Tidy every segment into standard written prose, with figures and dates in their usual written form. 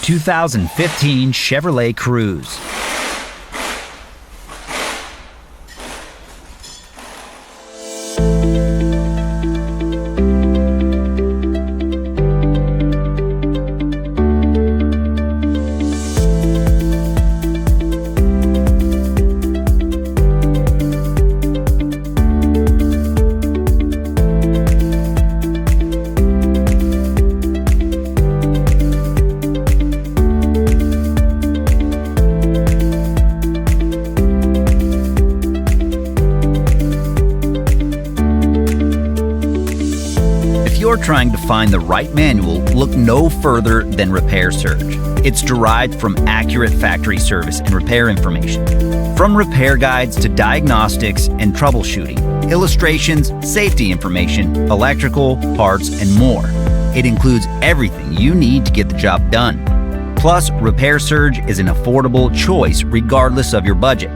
2015 Chevrolet Cruze. If you're trying to find the right manual, look no further than Repair Surge. It's derived from accurate factory service and repair information. From repair guides to diagnostics and troubleshooting, illustrations, safety information, electrical, parts, and more. It includes everything you need to get the job done. Plus, Repair Surge is an affordable choice regardless of your budget.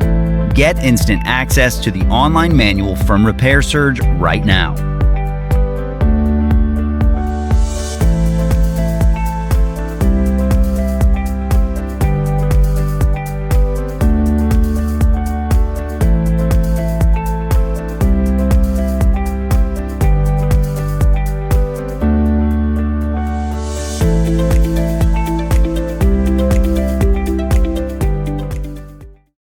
Get instant access to the online manual from Repair Surge right now.